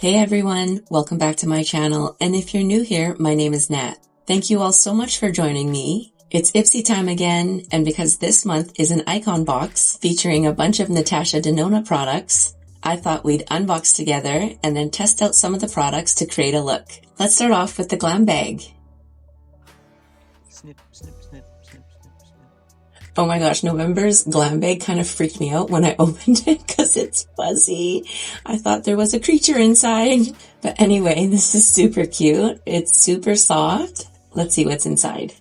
Hey everyone, welcome back to my channel, and if you're new here, my name is Nat. Thank you all so much for joining me. It's Ipsy time again, and because this month is an IconBox featuring a bunch of Natasha Denona products, I thought we'd unbox together and then test out some of the products to create a look. Let's start off with the GlamBag. Snip, snip, snip, snip, snip, snip. Oh my gosh, November's GlamBag kind of freaked me out when I opened it because it's fuzzy. I thought there was a creature inside. But anyway, this is super cute. It's super soft. Let's see what's inside.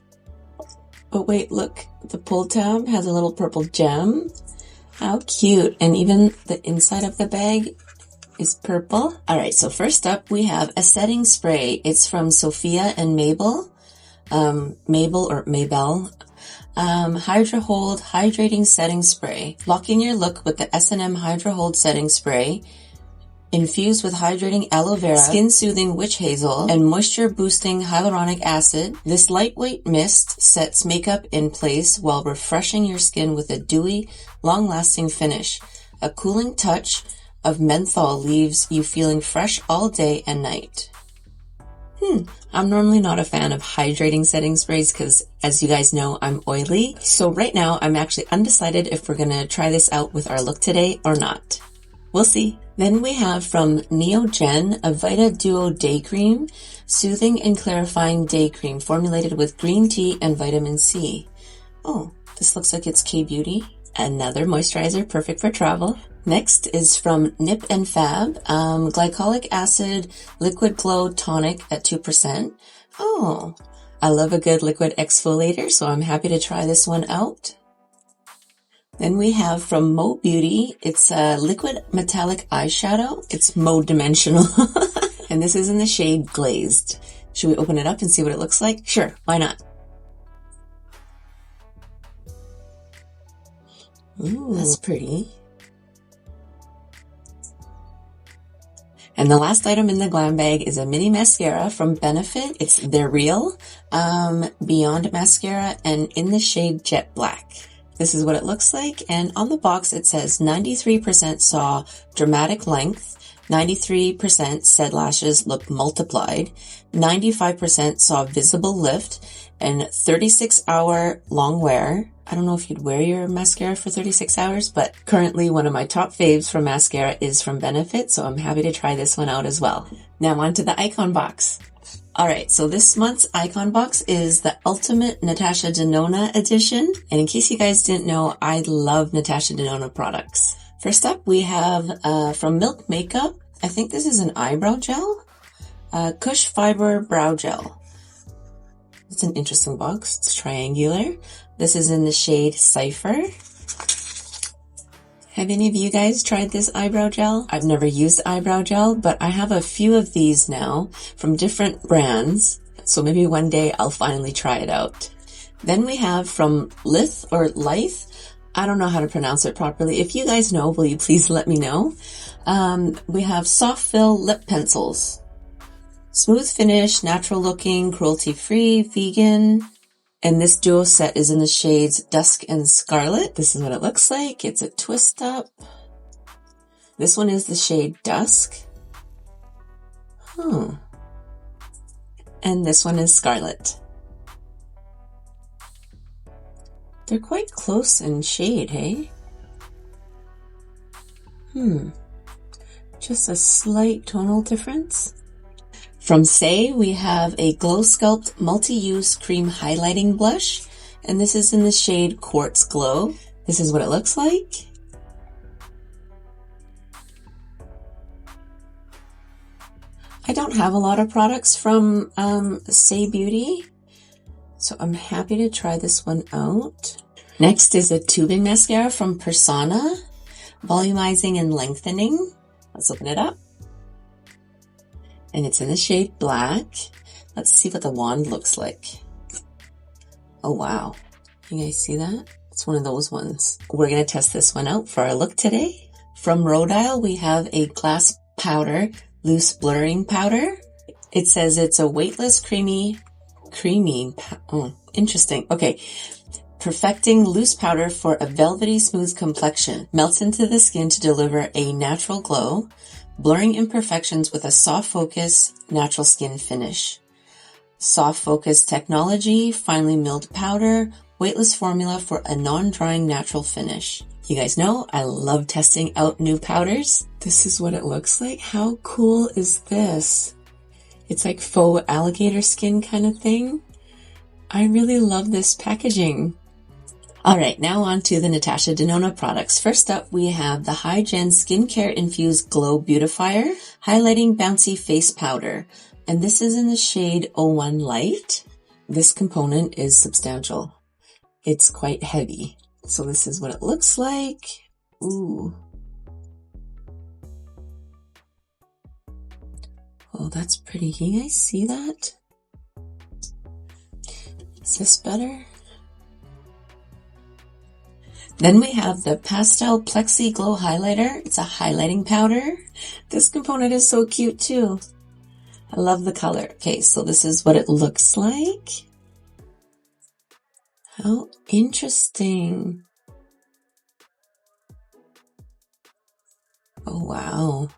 Oh wait, look, the pull tab has a little purple gem. How cute. And even the inside of the bag is purple. Alright, so first up we have a setting spray. It's from SOPHIA and MABELLE. MABELLE. Hydra Hold Hydrating Setting Spray. Lock in your look with the S&M Hydra Hold Setting Spray. Infused with hydrating aloe vera, skin-soothing witch hazel, and moisture-boosting hyaluronic acid, this lightweight mist sets makeup in place while refreshing your skin with a dewy, long-lasting finish. A cooling touch of menthol leaves you feeling fresh all day and night. I'm normally not a fan of hydrating setting sprays because, as you guys know, I'm oily. So right now, I'm actually undecided if we're going to try this out with our look today or not. We'll see. Then we have from NEOGEN a Vita Duo Day Cream, soothing and clarifying day cream formulated with green tea and vitamin C. Oh, this looks like it's K-Beauty. Another moisturizer perfect for travel. Next is from NIP+FAB, Glycolic Acid Liquid Glow Tonic at 2%. Oh, I love a good liquid exfoliator, so I'm happy to try this one out. Then we have from Mo Beauty, it's a liquid metallic eyeshadow. It's Mo dimensional. And this is in the shade Glazed. Should we open it up and see what it looks like? Sure, why not? Ooh, that's pretty. And the last item in the GlamBag is a mini mascara from Benefit. It's their real Beyond Mascara and in the shade Jet Black. This is what it looks like, and on the box it says 93% saw dramatic length, 93% said lashes look multiplied, 95% saw visible lift, and 36-hour long wear. I don't know if you'd wear your mascara for 36 hours, but currently one of my top faves for mascara is from Benefit, so I'm happy to try this one out as well. Now on to the IconBox. Alright, so this month's IconBox is the Ultimate Natasha Denona Edition, and in case you guys didn't know, I love Natasha Denona products. First up, we have from Milk Makeup, I think this is an eyebrow gel, Kush Fiber Brow Gel. It's an interesting box, it's triangular. This is in the shade Cypher. Have any of you guys tried this eyebrow gel? I've never used eyebrow gel, but I have a few of these now from different brands. So maybe one day I'll finally try it out. Then we have from Lith or Lyth. I don't know how to pronounce it properly. If you guys know, will you please let me know? We have soft fill lip pencils. Smooth finish, natural looking, cruelty-free, vegan. And this duo set is in the shades Dusk and Scarlet. This is what it looks like. It's a twist up. This one is the shade Dusk. And this one is Scarlet. They're quite close in shade, hey? Just a slight tonal difference. From Say, we have a Glow Sculpt Multi-Use Cream Highlighting Blush, and this is in the shade Quartz Glow. This is what it looks like. I don't have a lot of products from Say Beauty, so I'm happy to try this one out. Next is a tubing mascara from Persona, Volumizing and Lengthening. Let's open it up. And it's in the shade Black. Let's see what the wand looks like. Oh wow, you guys see that? It's one of those ones. We're gonna test this one out for our look today. From Rhode we have a glass powder, loose blurring powder. It says it's a weightless creamy, oh, interesting. Okay. Perfecting loose powder for a velvety smooth complexion. Melts into the skin to deliver a natural glow. blurring imperfections with a soft focus, natural skin finish. Soft focus technology, finely milled powder, weightless formula for a non-drying natural finish. You guys know I love testing out new powders. This is what it looks like. How cool is this? It's like faux alligator skin kind of thing. I really love this packaging. Alright, now on to the Natasha Denona products. First up, we have the Hy-Gen Skincare Infused Glow Beautifier Highlighting Bouncy Face Powder. And this is in the shade 01 Light. This component is substantial. It's quite heavy. So this is what it looks like. Ooh. Oh, that's pretty. Can you guys see that? Is this better? Then we have the Pastel Plexi Glow Highlighter. It's a highlighting powder. This component is so cute too. I love the color. Okay, so this is what it looks like. How interesting. Oh, wow.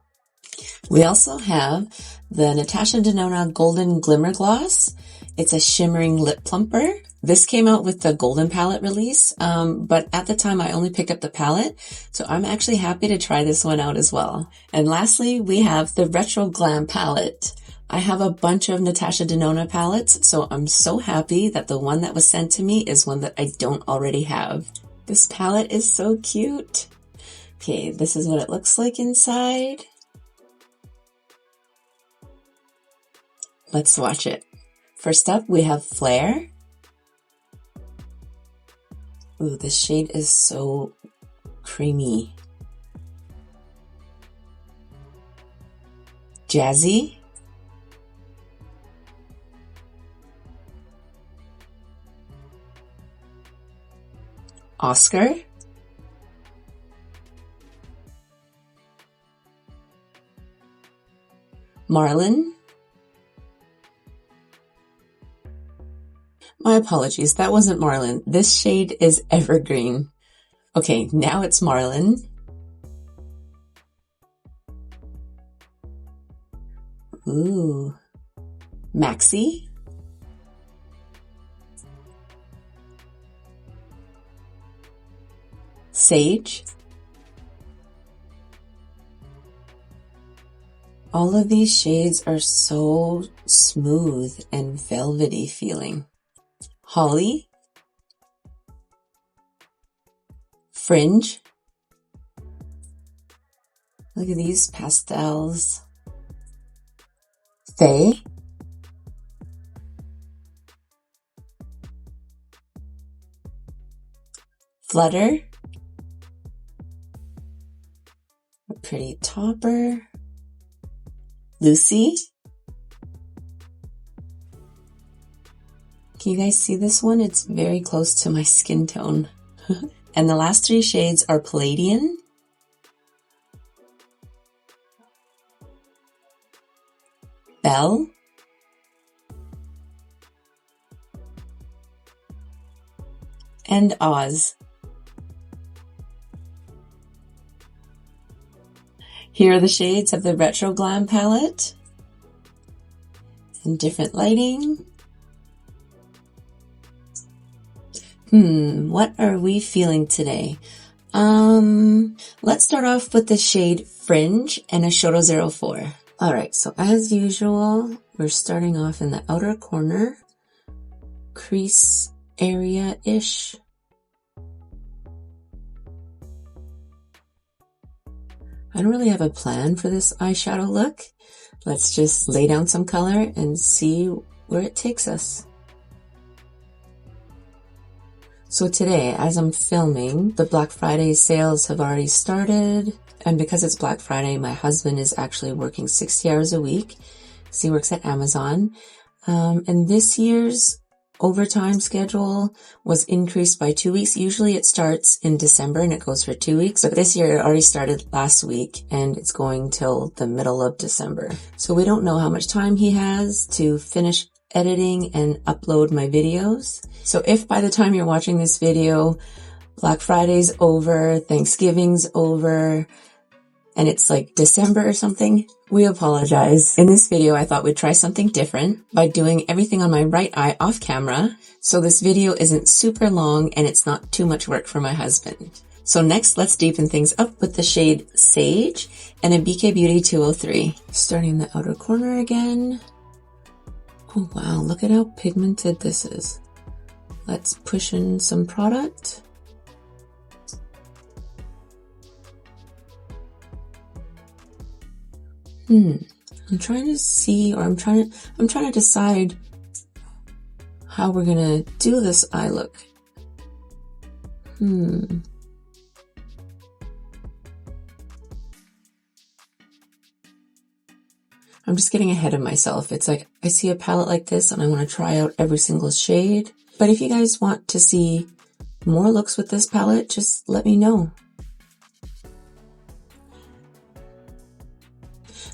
We also have the Natasha Denona Golden Glimmer Gloss. It's a shimmering lip plumper. This came out with the Golden Palette release, but at the time I only picked up the palette, so I'm actually happy to try this one out as well. And lastly, we have the Retro Glam palette. I have a bunch of Natasha Denona palettes, so I'm so happy that the one that was sent to me is one that I don't already have. This palette is so cute. Okay, this is what it looks like inside. Let's swatch it. First up, we have Flare. Ooh, this shade is so creamy. Jazzy. Oscar. Marlin. My apologies, that wasn't Marlin. This shade is Evergreen. Okay, now it's Marlin. Ooh. Maxi. Sage. All of these shades are so smooth and velvety feeling. Holly. Fringe. Look at these pastels. Faye. Flutter. A pretty topper. Lucy. Can you guys see this one? It's very close to my skin tone. And the last three shades are Palladian, Belle, and Oz. Here are the shades of the Retro Glam palette in different lighting. What are we feeling today? Let's start off with the shade Fringe and a Eyeshadow 04. Alright, so as usual, we're starting off in the outer corner, crease area-ish. I don't really have a plan for this eyeshadow look. Let's just lay down some color and see where it takes us. So today, as I'm filming, the Black Friday sales have already started. And because it's Black Friday, my husband is actually working 60 hours a week. So he works at Amazon. And this year's overtime schedule was increased by 2 weeks. Usually it starts in December and it goes for 2 weeks. But this year it already started last week and it's going till the middle of December. So we don't know how much time he has to finish editing and upload my videos. So if by the time you're watching this video, Black Friday's over, Thanksgiving's over, and it's like December or something, we apologize. In this video, I thought we'd try something different by doing everything on my right eye off camera, so this video isn't super long and it's not too much work for my husband. So next, let's deepen things up with the shade Sage and a BK Beauty 203. Starting in the outer corner again. Oh wow, look at how pigmented this is. Let's push in some product. I'm trying to see, or I'm trying to decide how we're gonna do this eye look. I'm just getting ahead of myself. It's like, I see a palette like this and I want to try out every single shade. But if you guys want to see more looks with this palette, just let me know.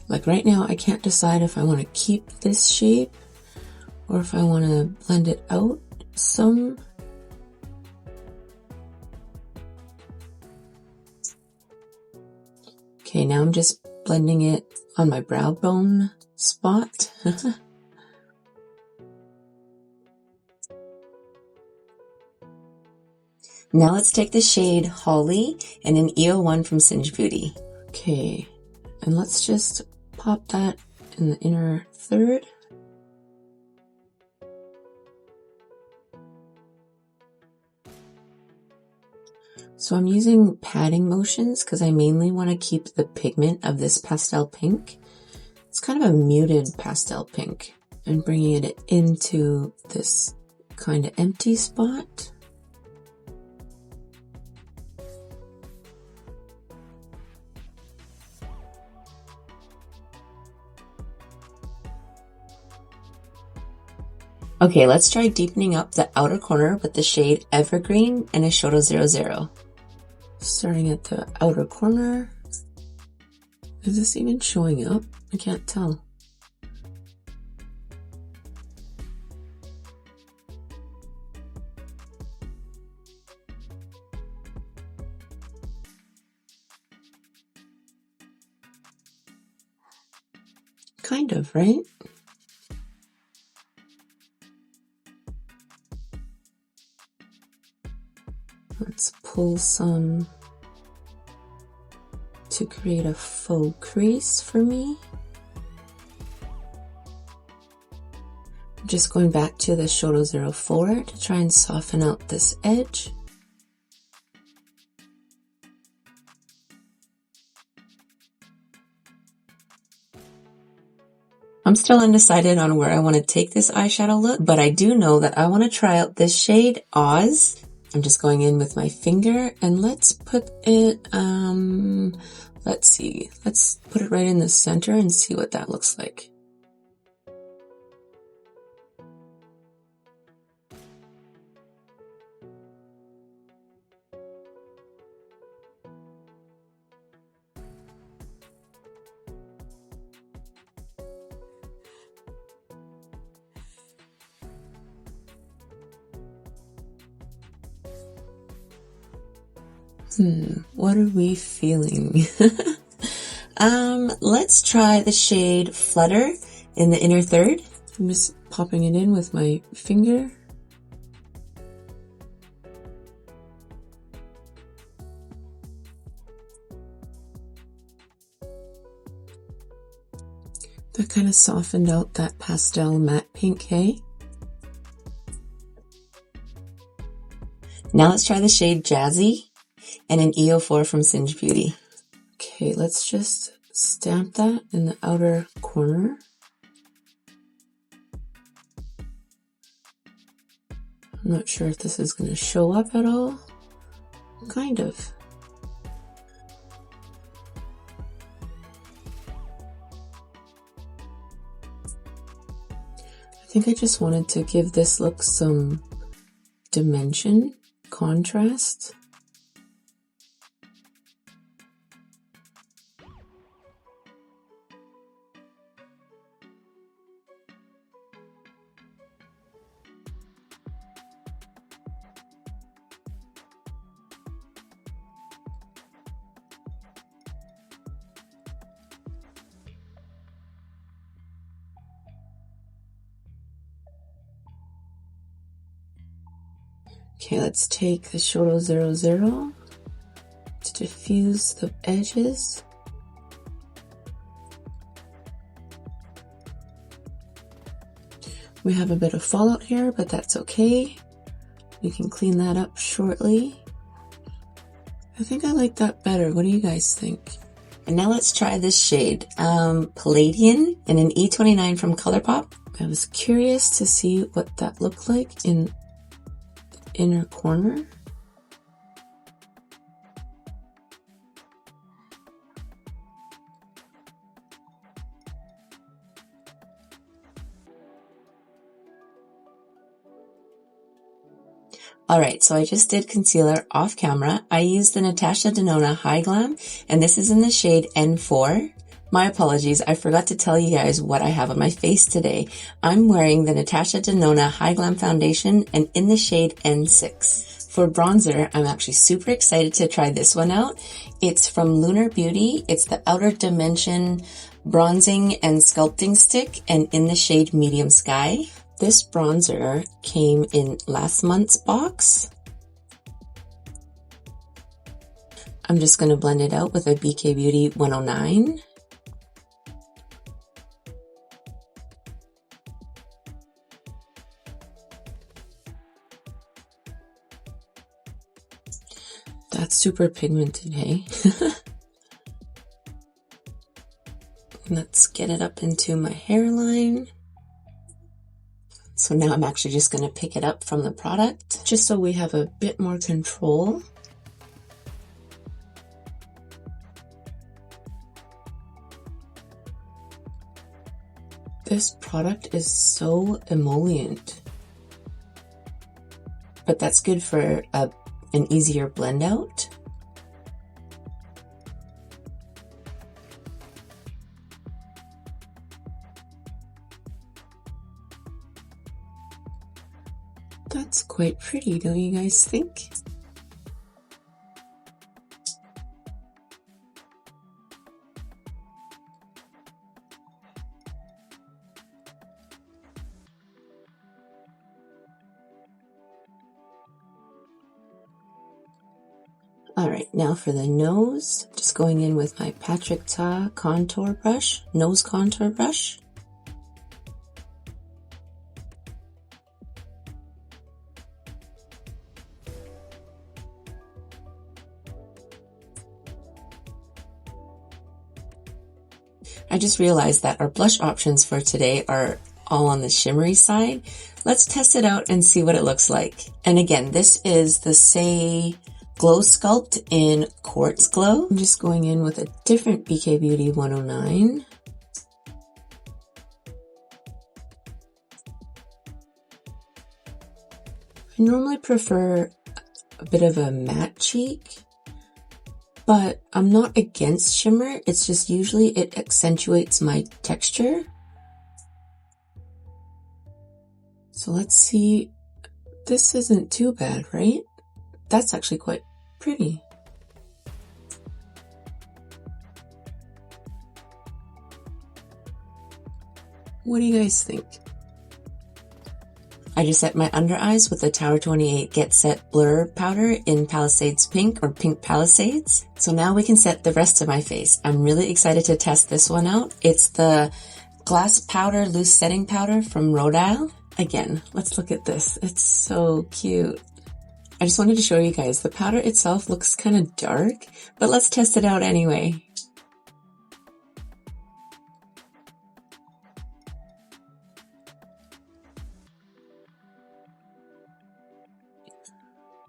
Like right now, I can't decide if I want to keep this shape or if I want to blend it out some. Okay, now I'm just blending it on my brow bone spot. Now let's take the shade Holly and an EO1 from Singe Beauty. Okay, and let's just pop that in the inner third. So I'm using patting motions because I mainly want to keep the pigment of this pastel pink. It's kind of a muted pastel pink, and bringing it into this kind of empty spot. Okay, let's try deepening up the outer corner with the shade Evergreen and Eyeshadow 00. Starting at the outer corner. Is this even showing up? I can't tell. Kind of, right? Let's pull some to create a faux crease for me. I'm just going back to the Eyeshadow 04 to try and soften out this edge. I'm still undecided on where I want to take this eyeshadow look, but I do know that I want to try out this shade Oz. I'm just going in with my finger and let's put it, let's see, let's put it right in the center and see what that looks like. What are we feeling? Let's try the shade Flutter in the inner third. I'm just popping it in with my finger. That kind of softened out that pastel matte pink, hey? Now let's try the shade Jazzy and an EO4 from Singe Beauty. Okay, let's just stamp that in the outer corner. I'm not sure if this is going to show up at all. Kind of. I think I just wanted to give this look some dimension, contrast. Okay, let's take the Shoto 00 to diffuse the edges. We have a bit of fallout here, but that's okay. We can clean that up shortly. I think I like that better. What do you guys think? And now let's try this shade, Palladian in an E29 from ColourPop. I was curious to see what that looked like in the inner corner. Alright, so I just did concealer off camera. I used the Natasha Denona hy-glam, and this is in the shade N4. My apologies, I forgot to tell you guys what I have on my face today. I'm wearing the Natasha Denona hy-glam foundation, and in the shade N6. For bronzer, I'm actually super excited to try this one out. It's from Lunar Beauty. It's the Outer Dimension Bronzing and Sculpting Stick, and in the shade Medium Sky. This bronzer came in last month's box. I'm just going to blend it out with a BK Beauty 109. That's super pigmented, hey? Let's get it up into my hairline. So now I'm actually just going to pick it up from the product, just so we have a bit more control. This product is so emollient, but that's good for an easier blend out. That's quite pretty, don't you guys think? Alright, now for the nose, just going in with my Patrick Ta contour brush, nose contour brush. I just realized that our blush options for today are all on the shimmery side. Let's test it out and see what it looks like. And again, this is the Say Glow Sculpt in Quartz Glow. I'm just going in with a different BK Beauty 109. I normally prefer a bit of a matte cheek, but I'm not against shimmer. It's just usually it accentuates my texture. So let's see. This isn't too bad, right? That's actually quite pretty. What do you guys think? I just set my under eyes with the Tower 28 Get Set Blur Powder in Palisades Pink or Pink Palisades. So now we can set the rest of my face. I'm really excited to test this one out. It's the Glass Powder Loose Setting Powder from Rodile. Again, let's look at this. It's so cute. I just wanted to show you guys. The powder itself looks kind of dark, but let's test it out anyway.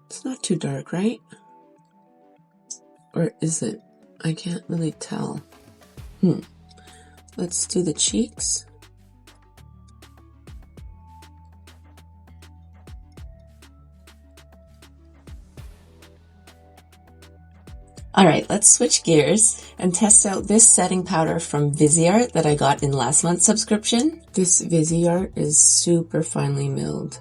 It's not too dark, right? Or is it? I can't really tell. Let's do the cheeks. Alright, let's switch gears and test out this setting powder from Viseart that I got in last month's subscription. This Viseart is super finely milled.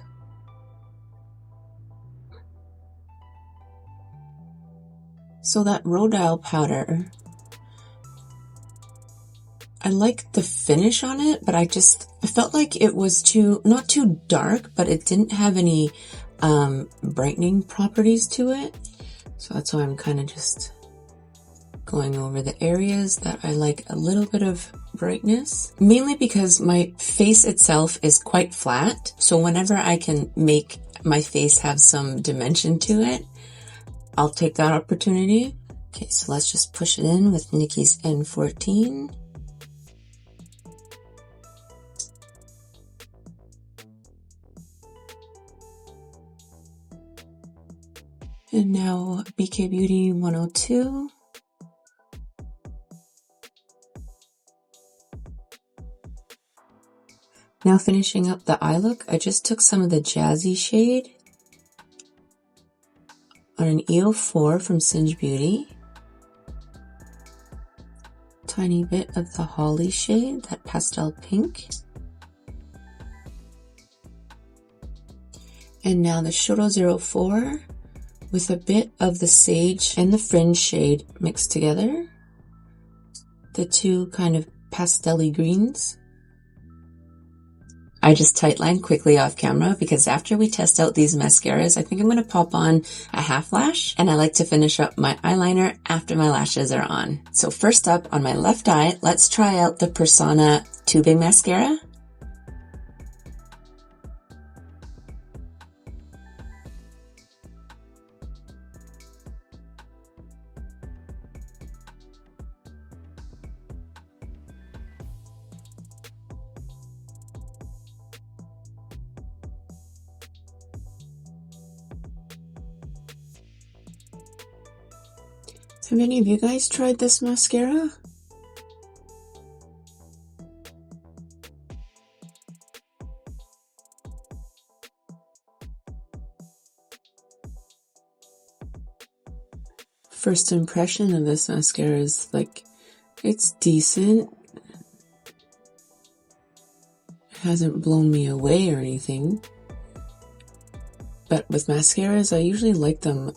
So that Rodile powder, I like the finish on it, but I felt like it was not too dark, but it didn't have any brightening properties to it. So that's why I'm kind of just going over the areas that I like a little bit of brightness. Mainly because my face itself is quite flat. So whenever I can make my face have some dimension to it, I'll take that opportunity. Okay, so let's just push it in with Nikki's N14. And now BK Beauty 102. Now finishing up the eye look, I just took some of the Jazzy shade on an EO4 from Singe Beauty. Tiny bit of the Holly shade, that pastel pink. And now the Shoto 04 with a bit of the Sage and the Fringe shade mixed together. The two kind of pastel-y greens. I just tightlined quickly off camera because after we test out these mascaras, I think I'm going to pop on a half lash, and I like to finish up my eyeliner after my lashes are on. So first up on my left eye, let's try out the Persona Tubing Mascara. Have any of you guys tried this mascara? First impression of this mascara is like, it's decent. It hasn't blown me away or anything. But with mascaras, I usually like them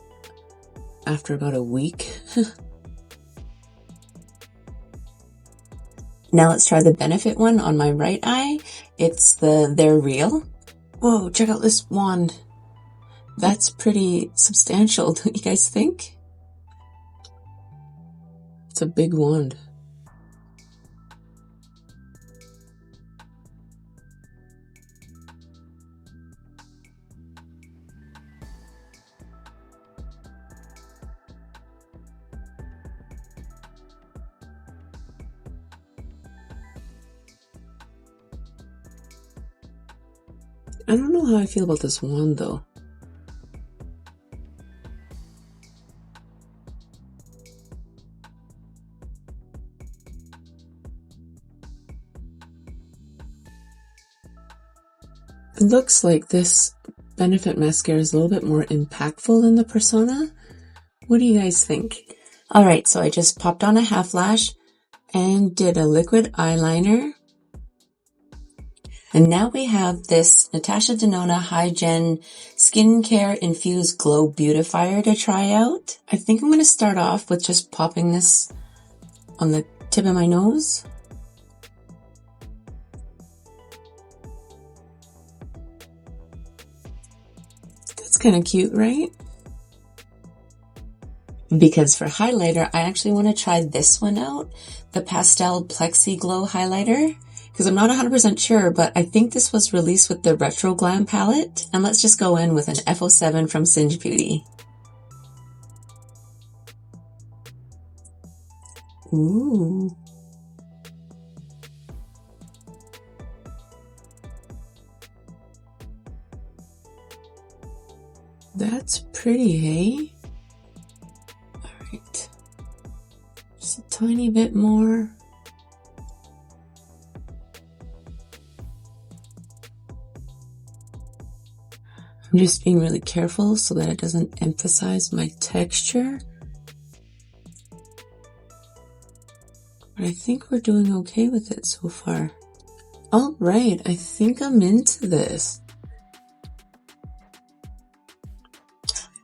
after about a week. Now let's try the Benefit one on my right eye. It's the They're Real. Whoa, check out this wand. That's pretty substantial, don't you guys think? It's a big wand. I don't know how I feel about this wand though. It looks like this Benefit mascara is a little bit more impactful than the Persona. What do you guys think? Alright, so I just popped on a half lash and did a liquid eyeliner. And now we have this Natasha Denona Hygiene Skincare Infused Glow Beautifier to try out. I think I'm going to start off with just popping this on the tip of my nose. That's kind of cute, right? Because for highlighter, I actually want to try this one out, the Pastel Plexi Glow Highlighter. Because I'm not 100% sure, but I think this was released with the Retro Glam palette. And let's just go in with an F07 from Singe Beauty. Ooh. That's pretty, hey? Alright. Just a tiny bit more. I'm just being really careful so that it doesn't emphasize my texture. But I think we're doing okay with it so far. Alright, I think I'm into this.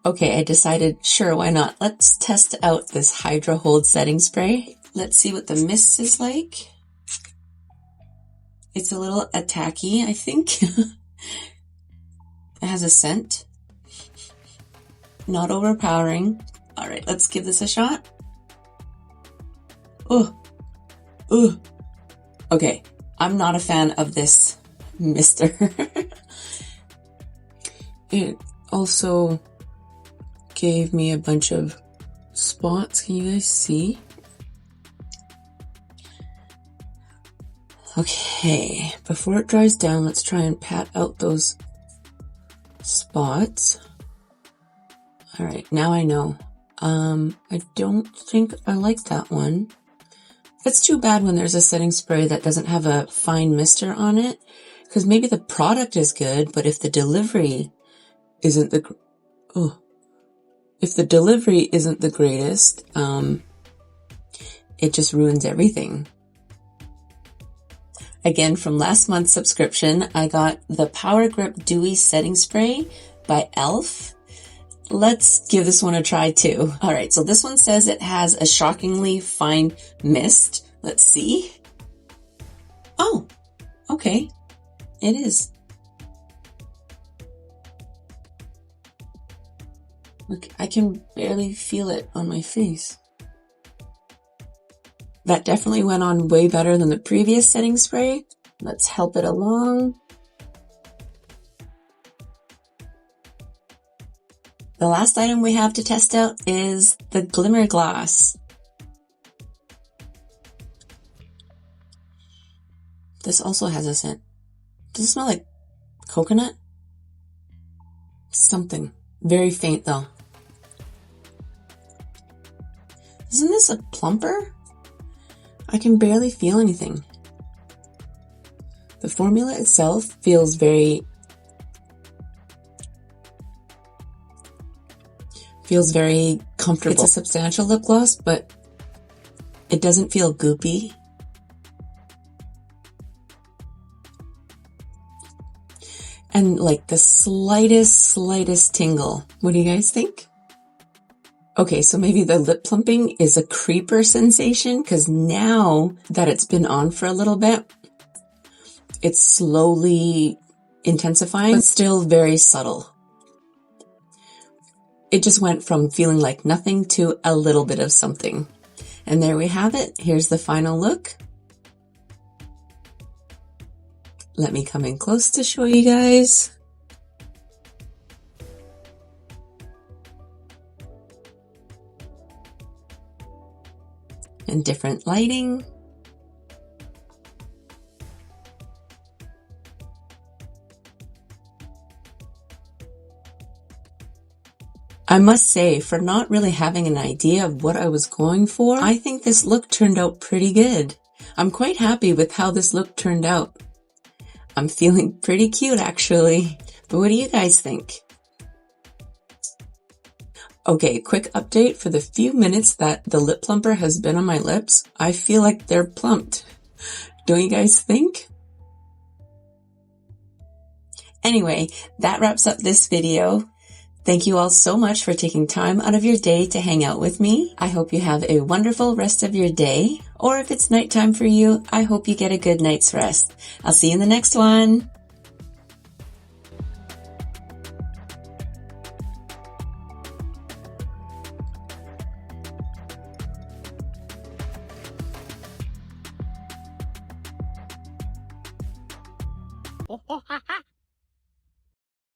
Okay, I decided, sure, why not? Let's test out this Hydra Hold Setting Spray. Let's see what the mist is like. It's a little attacky, I think. It has a scent. not overpowering. All right, let's give this a shot. Oh, oh. Okay, I'm not a fan of this mister. It also gave me a bunch of spots. Can you guys see? Okay, before it dries down, let's try and pat out those spots. All right, now I know. I don't think I like that one. It's too bad when there's a setting spray that doesn't have a fine mister on it, because maybe the product is good, but if the delivery isn't the greatest, it just ruins everything. Again, from last month's subscription, I got the Power Grip Dewy Setting Spray by e.l.f. Let's give this one a try too. All right, so this one says it has a shockingly fine mist. Let's see. Oh, okay. It is. Look, I can barely feel it on my face. That definitely went on way better than the previous setting spray. Let's help it along. The last item we have to test out is the Glimmer Gloss. This also has a scent. Does it smell like coconut? Something. Very faint though. Isn't this a plumper? I can barely feel anything. The formula itself feels very comfortable. It's a substantial lip gloss, but it doesn't feel goopy. And like the slightest tingle. What do you guys think? Okay, so maybe the lip plumping is a creeper sensation, because now that it's been on for a little bit, it's slowly intensifying, but still very subtle. It just went from feeling like nothing to a little bit of something. And there we have it. Here's the final look. Let me come in close to show you guys. And different lighting. I must say, for not really having an idea of what I was going for, I think this look turned out pretty good. I'm quite happy with how this look turned out. I'm feeling pretty cute actually. But what do you guys think? Okay, quick update. For the few minutes that the lip plumper has been on my lips, I feel like they're plumped. Don't you guys think? Anyway, that wraps up this video. Thank you all so much for taking time out of your day to hang out with me. I hope you have a wonderful rest of your day. Or if it's nighttime for you, I hope you get a good night's rest. I'll see you in the next one. Oh, ha, ha.